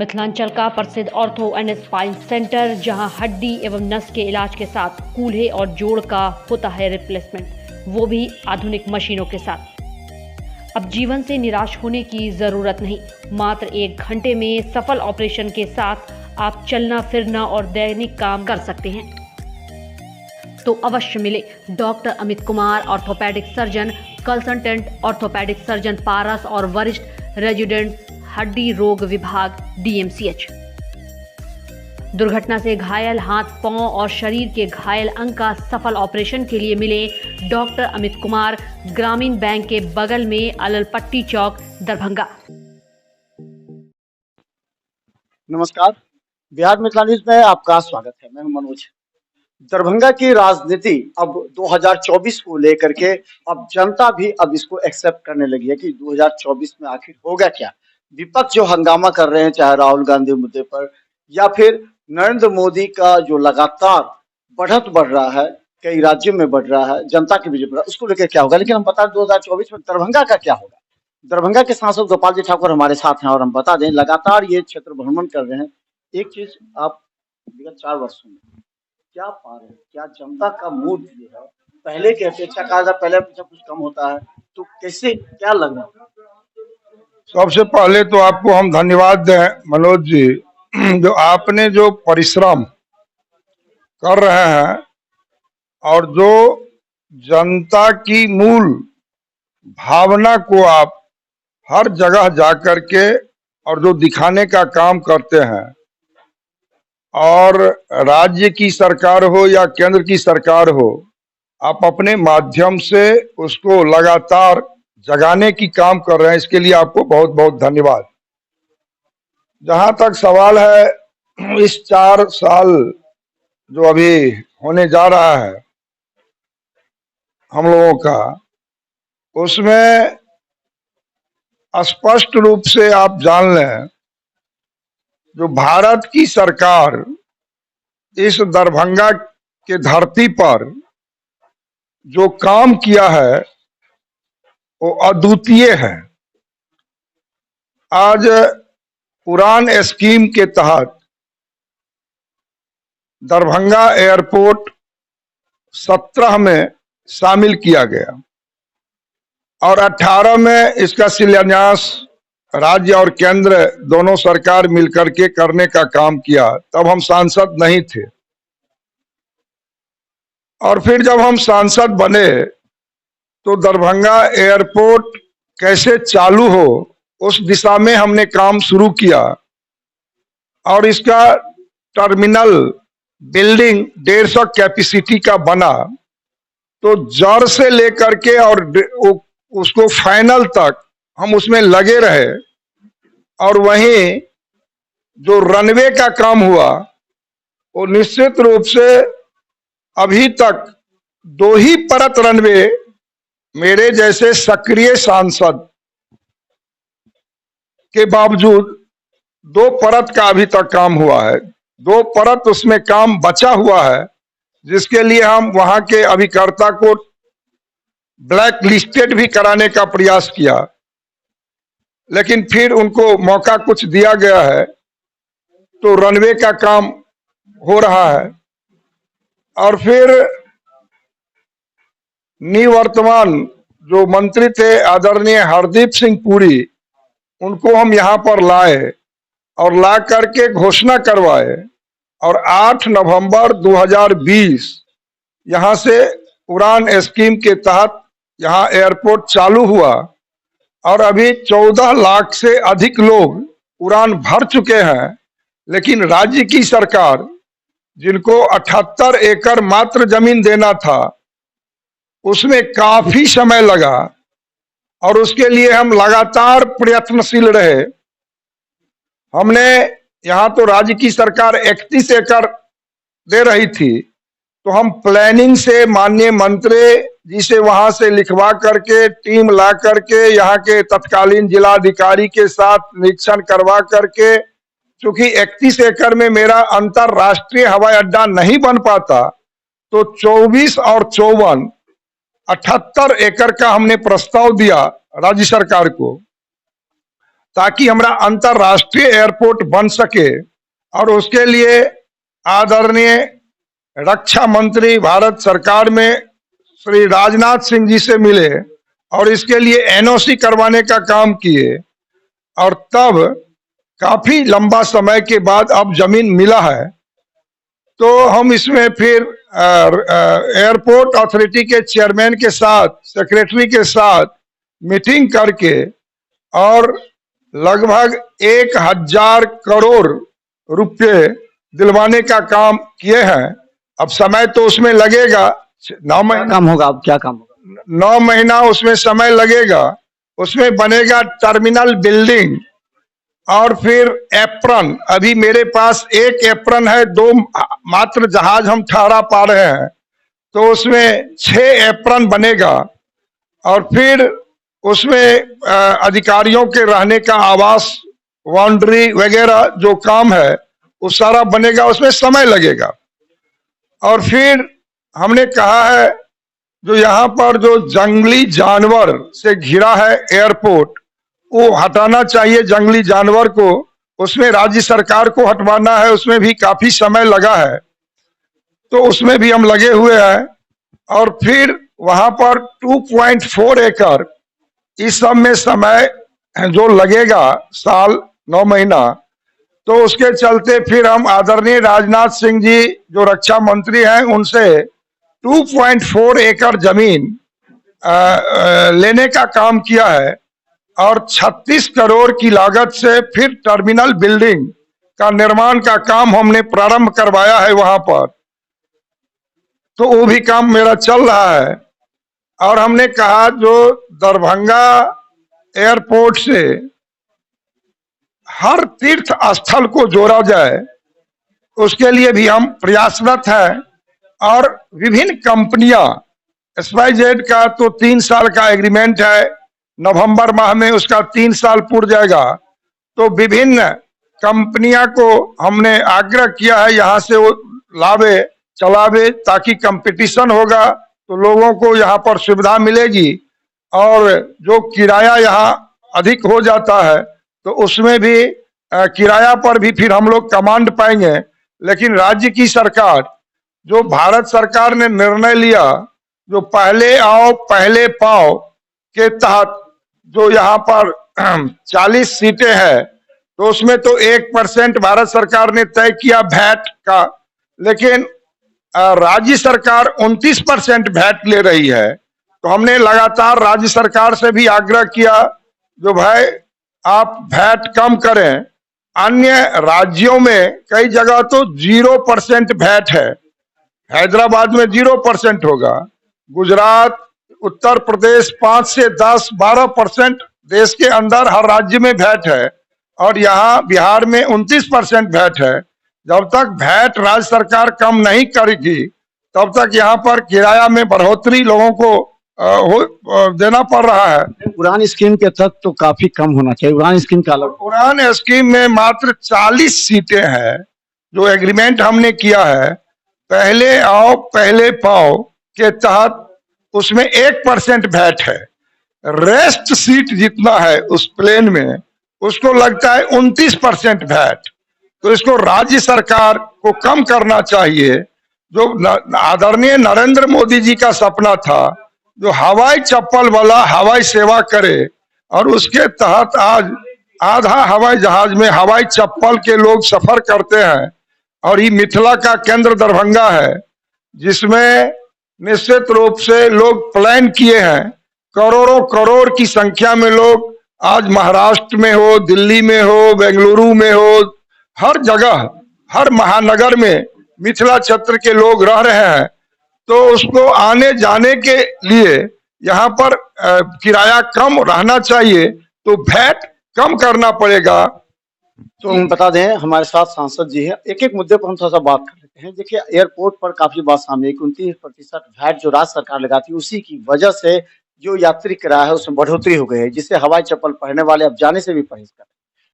मिथिलांचल का प्रसिद्ध ortho and spine centre, जहां हड्डी एवं नस के इलाज के साथ कूल्हे और जोड़ का होता है रिप्लेसमेंट, वो भी आधुनिक मशीनों के साथ। अब जीवन से निराश होने की जरूरत नहीं। मात्र 1 घंटे में सफल ऑपरेशन के साथ आप चलना फिरना और दैनिक काम कर सकते हैं। तो अवश्य मिले doctor Amit Kumar, orthopaedic surgeon, consultant orthopaedic surgeon Paras और वरिष्ठ रेजिडेंट हड्डी रोग विभाग DMCH। दुर्घटना से घायल हाथ, पांव और शरीर के घायल अंग का सफल ऑपरेशन के लिए मिले डॉक्टर अमित कुमार, ग्रामीण बैंक के बगल में अललपट्टी चौक, दरभंगा। नमस्कार, बिहार मिथिलांचल में आपका स्वागत है। मैं मनोज। दरभंगा की राजनीति अब 2024 को लेकर के अब जनता भी अब इसको एक्सेप्ट करने लगी है कि 2024 में आखिर होगा क्या। विपक्ष जो हंगामा कर रहे हैं, चाहे राहुल गांधी मुद्दे पर या फिर नरेंद्र मोदी का जो लगातार बढ़ रहा है, कई राज्यों में बढ़ रहा है, जनता के बीच बढ़ रहा है, उसको लेकर क्या होगा। लेकिन हम बता 2024 में दरभंगा का क्या होगा। दरभंगा के सांसद गोपाल जी ठाकुर हमारे साथ हैं और हम बता दें लगातार ये क्षेत्र भ्रमण कर रहे हैं। एक चीज आप विगत 4 वर्षों में क्या पा रहे हैं, क्या जनता का मूड ये है, पहले की अपेक्षा कहा जाए पहले अपेक्षा कुछ कम होता है, तो कैसे क्या लग रहा है। सबसे पहले तो आपको हम धन्यवाद दें मनोज जी, जो आपने जो परिश्रम कर रहे हैं और जो जनता की मूल भावना को आप हर जगह जाकर के और जो दिखाने का काम करते हैं, और राज्य की सरकार हो या केंद्र की सरकार हो, आप अपने माध्यम से उसको लगातार जगाने की काम कर रहे हैं। इसके लिए आपको बहुत बहुत धन्यवाद। जहां तक सवाल है इस 4 साल जो अभी होने जा रहा है हम लोगों का, उसमें स्पष्ट रूप से आप जान लें, जो भारत की सरकार इस दरभंगा के धरती पर जो काम किया है वो अद्वितीय है। आज उड़ान स्कीम के तहत दरभंगा एयरपोर्ट 17 में शामिल किया गया और 18 में इसका शिलान्यास राज्य और केंद्र दोनों सरकार मिलकर के करने का काम किया। तब हम सांसद नहीं थे और फिर जब हम सांसद बने तो दरभंगा एयरपोर्ट कैसे चालू हो उस दिशा में हमने काम शुरू किया और इसका टर्मिनल बिल्डिंग 150 कैपेसिटी का बना। तो जड़ से लेकर के और उसको फाइनल तक हम उसमें लगे रहे और वहीं जो रनवे का काम हुआ वो निश्चित रूप से अभी तक 2 ही परत रनवे मेरे जैसे सक्रिय सांसद के बावजूद 2 परत का अभी तक काम हुआ है। 2 परत उसमें काम बचा हुआ है, जिसके लिए हम वहां के अभिकर्ता को ब्लैक लिस्टेड भी कराने का प्रयास किया, लेकिन फिर उनको मौका कुछ दिया गया है तो रनवे का काम हो रहा है। और फिर निवर्तमान जो मंत्री थे आदरणीय हरदीप सिंह पुरी, उनको हम यहाँ पर लाए और ला करके घोषणा करवाए और 8 नवंबर 2020 यहाँ से उड़ान स्कीम के तहत यहाँ एयरपोर्ट चालू हुआ और अभी 14 लाख से अधिक लोग उड़ान भर चुके हैं। लेकिन राज्य की सरकार जिनको 78 एकड़ मात्र जमीन देना था, उसमें काफी समय लगा और उसके लिए हम लगातार प्रयत्नशील रहे। हमने यहाँ तो राज्य की सरकार 31 एकड़ दे रही थी, तो हम प्लानिंग से माननीय मंत्री जी से वहां से लिखवा करके टीम ला करके यहाँ के तत्कालीन जिलाधिकारी के साथ निरीक्षण करवा करके, चूंकि 31 एकड़ में मेरा अंतरराष्ट्रीय हवाई अड्डा नहीं बन पाता, तो 24 और 54 78 एकड़ का हमने प्रस्ताव दिया राज्य सरकार को ताकि हमारा अंतरराष्ट्रीय एयरपोर्ट बन सके। और उसके लिए आदरणीय रक्षा मंत्री भारत सरकार में श्री राजनाथ सिंह जी से मिले और इसके लिए एनओसी करवाने का काम किए, और तब काफी लंबा समय के बाद अब जमीन मिला है। तो हम इसमें फिर एयरपोर्ट अथॉरिटी के चेयरमैन के साथ, सेक्रेटरी के साथ मीटिंग करके और लगभग 1000 करोड़ रुपए दिलवाने का काम किए हैं। अब समय तो उसमें लगेगा, 9 महीना काम होगा। अब क्या काम होगा? 9 महीना उसमें समय लगेगा। उसमें बनेगा टर्मिनल बिल्डिंग और फिर एप्रन। अभी मेरे पास एक एप्रन है, 2 मात्र जहाज हम ठहरा पा रहे हैं, तो उसमें 6 एप्रन बनेगा। और फिर उसमें अधिकारियों के रहने का आवास, बाउंड्री वगैरह जो काम है वो सारा बनेगा, उसमें समय लगेगा। और फिर हमने कहा है जो यहाँ पर जो जंगली जानवर से घिरा है एयरपोर्ट, वो हटाना चाहिए जंगली जानवर को। उसमें राज्य सरकार को हटवाना है, उसमें भी काफी समय लगा है, तो उसमें भी हम लगे हुए हैं। और फिर वहां पर 2.4 एकड़, इस सब में समय जो लगेगा साल 9 महीना, तो उसके चलते फिर हम आदरणीय राजनाथ सिंह जी जो रक्षा मंत्री हैं उनसे 2.4 एकड़ जमीन लेने का काम किया है। और 36 करोड़ की लागत से फिर टर्मिनल बिल्डिंग का निर्माण का काम हमने प्रारंभ करवाया है वहां पर, तो वो भी काम मेरा चल रहा है। और हमने कहा जो दरभंगा एयरपोर्ट से हर तीर्थ स्थल को जोड़ा जाए, उसके लिए भी हम प्रयासरत हैं। और विभिन्न कंपनियां, SYZ का तो 3 साल का एग्रीमेंट है, नवंबर माह में उसका 3 साल पूरा जाएगा। तो विभिन्न कंपनियां को हमने आग्रह किया है यहाँ से वो लावे चलावे, ताकि कंपटीशन होगा तो लोगों को यहाँ पर सुविधा मिलेगी। और जो किराया यहाँ अधिक हो जाता है तो उसमें भी किराया पर भी फिर हम लोग कमांड पाएंगे। लेकिन राज्य की सरकार, जो भारत सरकार ने निर्णय लिया, जो पहले आओ पहले पाओ के तहत जो यहाँ पर 40 सीटें हैं, तो उसमें तो 1% भारत सरकार ने तय किया वैट का, लेकिन राज्य सरकार 29% वैट ले रही है। तो हमने लगातार राज्य सरकार से भी आग्रह किया जो भाई आप वैट कम करें। अन्य राज्यों में कई जगह तो 0% वैट है, हैदराबाद में 0% होगा, गुजरात, उत्तर प्रदेश 5 से 10, 12% देश के अंदर हर राज्य में वैट है, और यहाँ बिहार में 29% वैट है। जब तक वैट राज्य सरकार कम नहीं करेगी तब तक यहाँ पर किराया में बढ़ोतरी लोगों को देना पड़ रहा है। उड़ान स्कीम के तहत तो काफी कम होना चाहिए। उड़ान स्कीम का अलग, उड़ान स्कीम में मात्र 40 सीटें हैं जो एग्रीमेंट हमने किया है, पहले आओ पहले पाओ के तहत, उसमें 1% वैट है। रेस्ट सीट जितना है उस प्लेन में, उसको लगता है 29% वैट। तो इसको राज्य सरकार को कम करना चाहिए। जो आदरणीय नरेंद्र मोदी जी का सपना था, जो हवाई चप्पल वाला हवाई सेवा करे, और उसके तहत आज आधा हवाई जहाज में हवाई चप्पल के लोग सफर करते हैं। और ये मिथिला का केंद्र दरभंगा है, जिसमें निश्चित रूप से लोग प्लान किए हैं। करोड़ों करोड़ की संख्या में लोग आज महाराष्ट्र में हो, दिल्ली में हो, बेंगलुरु में हो, हर जगह, हर महानगर में मिथिला क्षेत्र के लोग रह रहे हैं। तो उसको आने जाने के लिए यहाँ पर किराया कम रहना चाहिए, तो वैट कम करना पड़ेगा। तो हम बता दें हमारे साथ सांसद जी हैं, एक एक मुद्दे पर हम थोड़ा सा बात कर लेते हैं। देखिए, एयरपोर्ट पर काफी बात सामने आई कि 29% वैट जो राज्य सरकार लगाती है, उसी की वजह से जो यात्री किराया है उसमें बढ़ोतरी हो गई है, जिससे हवाई चप्पल पहनने वाले अब जाने से भी परहेज कर रहे हैं।